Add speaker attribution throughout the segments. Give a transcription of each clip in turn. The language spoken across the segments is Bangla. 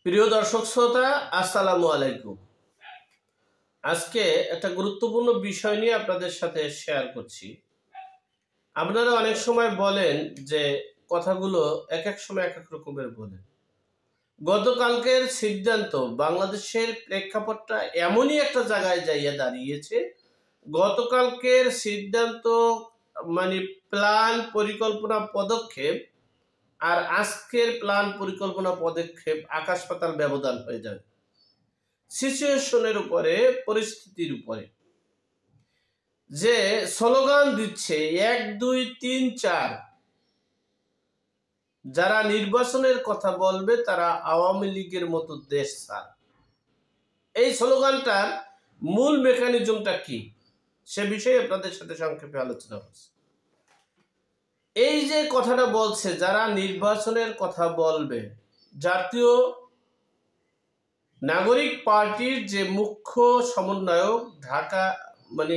Speaker 1: প্রিয় দর্শক শ্রোতা, আসসালামু আলাইকুম। আজকে একটা গুরুত্বপূর্ণ বিষয় নিয়ে আপনাদের সাথে শেয়ার করছি। আপনারা অনেক সময় বলেন যে কথাগুলো এক এক সময় এক এক রকমের বলেন। গতকালকের সিদ্ধান্ত বাংলাদেশের প্রেক্ষাপটটা এমনই একটা জায়গায় যাইয়া দাঁড়িয়েছে। গতকালকের সিদ্ধান্ত মানে প্ল্যান পরিকল্পনা পদক্ষেপ আর আজকের প্ল্যান পরিকল্পনা পদক্ষেপ আকাশ পাতাল ব্যবধান হয়ে যাবে সিচুয়েশনের উপরে, পরিস্থিতির উপরে। যে স্লোগান দিচ্ছে 1 2 3 4, যারা নির্বাচনের কথা বলবে তারা আওয়ামী লীগের মতো দেশ ছাড়। এই স্লোগানটার মূল মেকানিজমটা কি সে বিষয়ে আপনাদের সাথে সংক্ষেপে আলোচনা হচ্ছে। এই যে কথাটা বলছে যারা নির্বাচনের কথা বলবে, জাতীয় নাগরিক পার্টির যে মুখ্য সমন্বয়ক ঢাকা মানে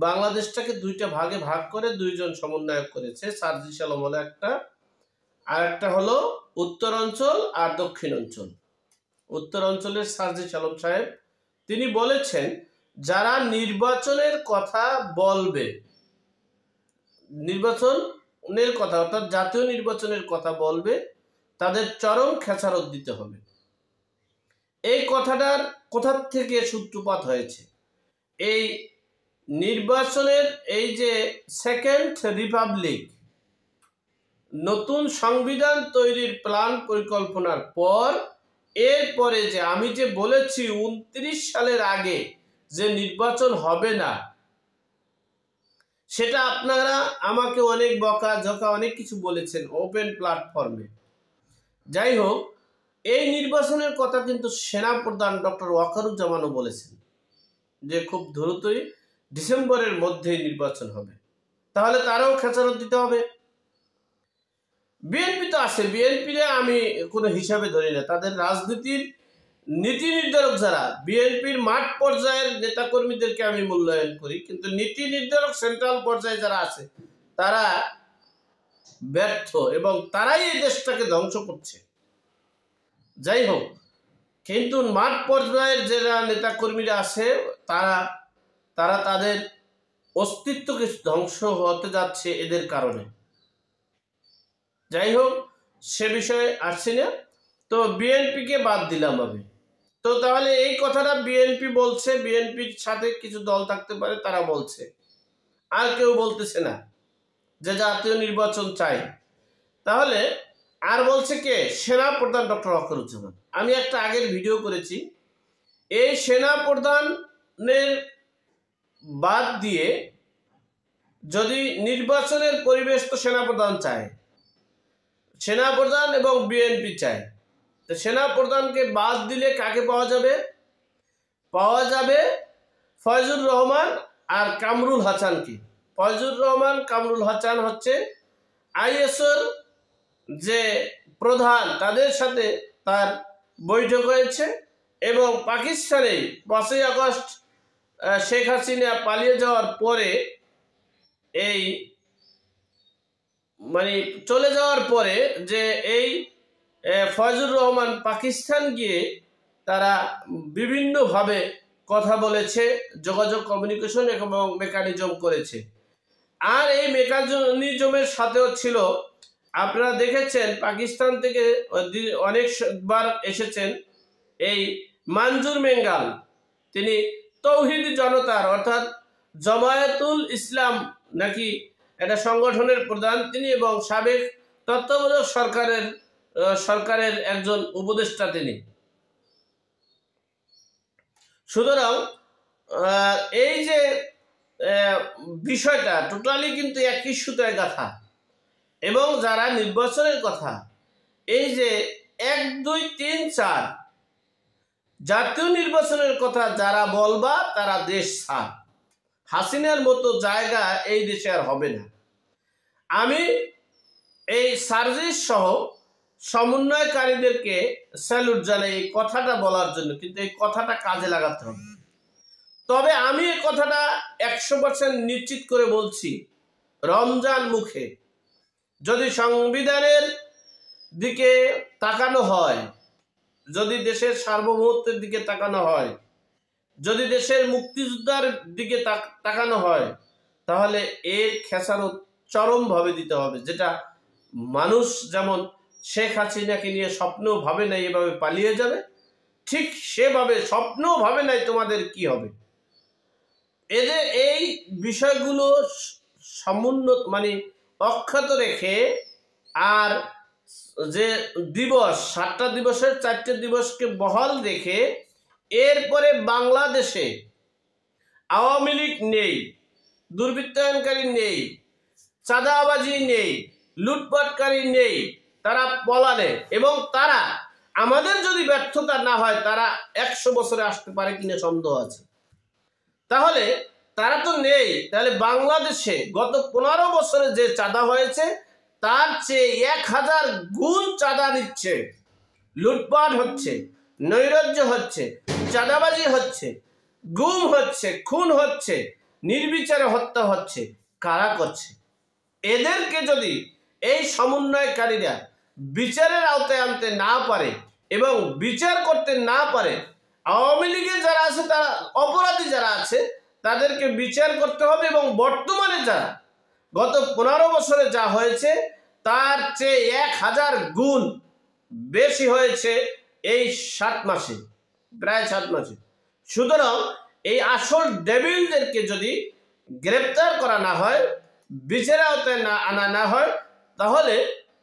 Speaker 1: বাংলাদেশটাকে দুইটা ভাগে ভাগ করে দুইজন সমন্বয়ক করেছে। সার্জিস আলম হলো একটা, আর একটা হলো উত্তরাঞ্চল আর দক্ষিণ অঞ্চল। উত্তরাঞ্চলের সার্জিস আলম সাহেব তিনি বলেছেন যারা নির্বাচনের কথা বলবে, নির্বাচনের কথা অর্থাৎ জাতীয় নির্বাচনের কথা বলবে, তাদের চরম খেসারত দিতে হবে। এই কথাটার কোথা থেকে সূত্রপাত হয়েছে? এই নির্বাচনের এই যে সেকেন্ড রিপাবলিক, নতুন সংবিধান তৈরির প্ল্যান পরিকল্পনার পর এরপরে যে আমি যে বলেছি 29 সালের আগে যে নির্বাচন হবে না, সেটা আপনারা আমাকে অনেক বকাঝকা অনেক কিছু বলেছেন ওপেন প্ল্যাটফর্মে। যাই হোক, এই নির্বাচনের কথা কিন্তু সেনাপ্রধান ডক্টর ওয়াকারুজ্জামানও বলেছেন যে খুব দ্রুতই ডিসেম্বরের মধ্যেই নির্বাচন হবে। তাহলে তারাও খেসারত দিতে হবে। বিএনপি তো আছে, বিএনপিরে আমি কোনো হিসাবে ধরি না। তাদের রাজনীতির নীতি নির্ধারক যারা, বিএনপির মাঠ পর্যায়ের নেতাকর্মীদেরকে আমি মূল্যায়ন করি, কিন্তু নীতি নির্ধারক সেন্ট্রাল পর্যায়ে যারা আছে তারা ব্যর্থ এবং তারাই এই দেশটাকে ধ্বংস করছে। যাই হোক, কিন্তু মাঠ পর্যায়ের যারা নেতাকর্মীরা আছে তারা তারা তাদের অস্তিত্বকে ধ্বংস হতে যাচ্ছে এদের কারণে। যাই হোক, সে বিষয়ে আসছি না। তো বিএনপিকে বাদ দিলাম আমি। তো তাহলে এই কথাটা বিএনপি বলছে, বিএনপির সাথে কিছু দল থাকতে পারে তারা বলছে, আর কেউ বলতেছে না যে জাতীয় নির্বাচন চাই। তাহলে আর বলছে কে? সেনা প্রধান ডক্টর ওয়াকারুজ্জামান। আমি একটা আগের ভিডিও করেছি, এই সেনা প্রধানের বাদ দিয়ে যদি নির্বাচনের পরিবেশ তো সেনাপ্রধান চায়, সেনাপ্রধান এবং বিএনপি চায়, তো সেনাপ্রধানকে বাদ দিলে কাকে পাওয়া যাবে? পাওয়া যাবে ফয়জুর রহমান আর কামরুল হাসানকে। ফয়জুর রহমান কামরুল হাসান হচ্ছে আইএসওর যে প্রধান, তাদের সাথে তার বৈঠক হয়েছে এবং পাকিস্তানে 5ই আগস্ট শেখ হাসিনা পালিয়ে যাওয়ার পরে এই মানে চলে যাওয়ার পরে যে এই ফয়জুর রহমান পাকিস্তান গিয়ে তারা বিভিন্নভাবে কথা বলেছে, যোগাযোগ কমিউনিকেশন এবং মেকানিজম করেছে। আর এই মেকানিজমের সাথেও ছিল, আপনারা দেখেছেন পাকিস্তান থেকে অনেকবার এসেছেন এই মঞ্জুর মেঙ্গাল, তিনি তৌহিদ জনতার অর্থাৎ জামায়াতুল ইসলাম নাকি একটা সংগঠনের প্রধান তিনি, এবং সাবেক তত্ত্বাবধায়ক সরকারের একজন উপদেষ্টা তিনি। সুতরাং এই যে বিষয়টা টোটালি কিন্তু একই সুতায় গাঁথা। এবং যারা নির্বাচনের কথা, এই যে 1 2 3 4 জাতীয় নির্বাচনের কথা যারা বলবা তারা দেশ ছাড়। হাসিনার মতো জায়গা এই দেশে আর হবে না। আমি এই সার্জিস সহ সমন্বয়কারীদেরকে স্যালুট জানাই এই কথাটা বলার জন্য, কিন্তু এই কথাটা কাজে লাগাতে হবে। তবে আমি এই কথাটা 100% নিশ্চিত করে বলছি, রমজান মুখে যদি সংবিধানের দিকে তাকানো হয়, যদি দেশের সার্বভৌমত্বের দিকে তাকানো হয়, যদি দেশের মুক্তিযোদ্ধার দিকে তাকানো হয়, তাহলে এর খেসারত চরমভাবে দিতে হবে। যেটা মানুষ যেমন শেখ হাসিনাকে নিয়ে স্বপ্নও ভাবে নাই এভাবে পালিয়ে যাবে, ঠিক সেভাবে স্বপ্নও ভাবে নাই তোমাদের কি হবে। এদের এই বিষয়গুলো সমুন্নত মানে অক্ষত রেখে, আর যে দিবস 7টা দিবসের 4টে দিবসকে বহাল রেখে, এরপরে বাংলাদেশে আওয়ামী লীগ নেই, দুর্বৃত্তায়নকারী নেই, চাঁদাবাজি নেই, লুটপাটকারী নেই, তারা পলালে, এবং তারা আমাদের যদি ব্যর্থতা না হয় তারা 100 বছরে আসতে পারে কিনা সন্দেহ আছে। তাহলে তারা তো নেই, তাহলে বাংলাদেশে গত 15 বছরে যে চাঁদা হয়েছে তার চেয়ে 1000 গুণ চাঁদা নিচ্ছে, লুটপাট হচ্ছে, নৈরাজ্য হচ্ছে, চাঁদাবাজি হচ্ছে, গুম হচ্ছে, খুন হচ্ছে, নির্বিচারে হত্যা হচ্ছে। কারা করছে? এদেরকে যদি এই সমন্বয়কারীরা বিচারের আওতায় আনতে না পারে এবং বিচার করতে না পারে, আওয়ামী লীগের যারা আছে, তারা অপরাধী যারা আছে তাদেরকে বিচার করতে হবে, এবং বর্তমানে যারা গত 15 বছরে যা হয়েছে তার চেয়ে 1000 গুণ বেশি হয়েছে এই 7 মাসে, প্রায় 7 মাসে। সুতরাং এই আসল ডেভিলদেরকে যদি গ্রেপ্তার করা না হয়, বিচারের আওতায় আনা না হয়, তাহলে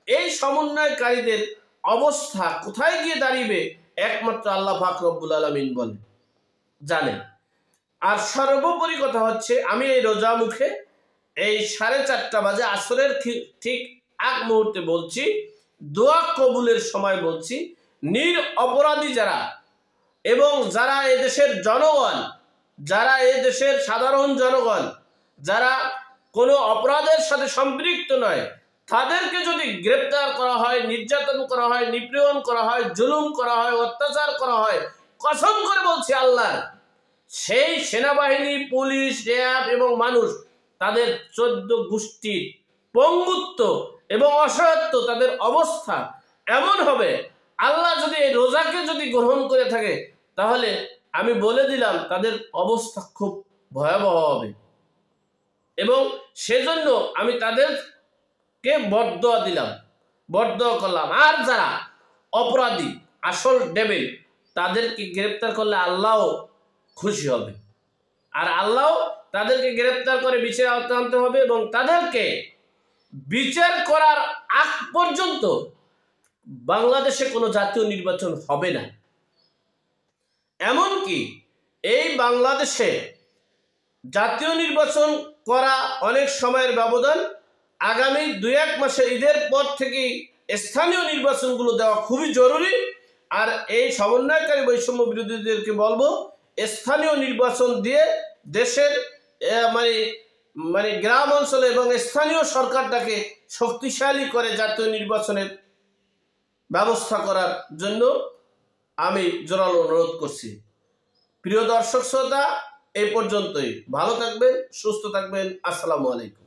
Speaker 1: এই সমন্বয়কারীদের অবস্থা কোথায় গিয়ে দাঁড়িয়ে একমাত্র আল্লাহ পাক রব্বুল আলামিন বলে জানে। আর সর্বোপরি কথা হচ্ছে, আমি এই রোজা মুখে এই 4:30 বাজে আসরের ঠিক এক মুহূর্তে বলছি, দোয়া কবুলের সময় বলছি, অপরাধী যারা এবং যারা এদেশের জনগণ, যারা এদেশের সাধারণ জনগণ, যারা কোনো অপরাধের সাথে সম্পৃক্ত নয়, তাদেরকে যদি গ্রেপ্তার করা হয়, নির্যাতন করা হয়, নিপীড়ন করা হয়, জুলুম করা হয়, অত্যাচার করা হয়, কসম করে বলছি আল্লাহ, সেই সেনাবাহিনী, পুলিশ, র্যাব এবং মানুষ, তাদের 14 গোষ্ঠীর পঙ্গুত্ব এবং অসহায়ত্ব, তাদের অবস্থা এমন হবে, আল্লাহ যদি এই রোজাকে যদি গ্রহণ করে থাকে, তাহলে আমি বলে দিলাম তাদের অবস্থা খুব ভয়াবহ হবে। এবং সেজন্য আমি তাদেরকে বরদোয়া দিলাম, বরদোয়া করলাম। আর যারা অপরাধী, আসল ডেভিল, তাদেরকে গ্রেপ্তার করলে আল্লাহও খুশি হবে, আর আল্লাহ তাদেরকে গ্রেপ্তার করে বিচার আওতায় আনতে হবে, এবং তাদেরকে বিচার করার আগ পর্যন্ত বাংলাদেশে কোনো জাতীয় নির্বাচন হবে না। এমনকি এই বাংলাদেশে জাতীয় নির্বাচন করা অনেক সময়ের ব্যবধান, আগামী 2-1 মাসে ঈদের পর থেকেই স্থানীয় নির্বাচনগুলো দেওয়া খুবই জরুরি। আর এই সমন্বয়কারী বৈষম্য বিরোধীদেরকে বলবো, স্থানীয় নির্বাচন দিয়ে দেশের মানে গ্রাম অঞ্চলে এবং স্থানীয় সরকারটাকে শক্তিশালী করে জাতীয় নির্বাচনের ব্যবস্থা করার জন্য আমি জোরালো অনুরোধ করছি। প্রিয় দর্শক শ্রোতা, এই পর্যন্তই। ভালো থাকবেন, সুস্থ থাকবেন। আসসালামু আলাইকুম।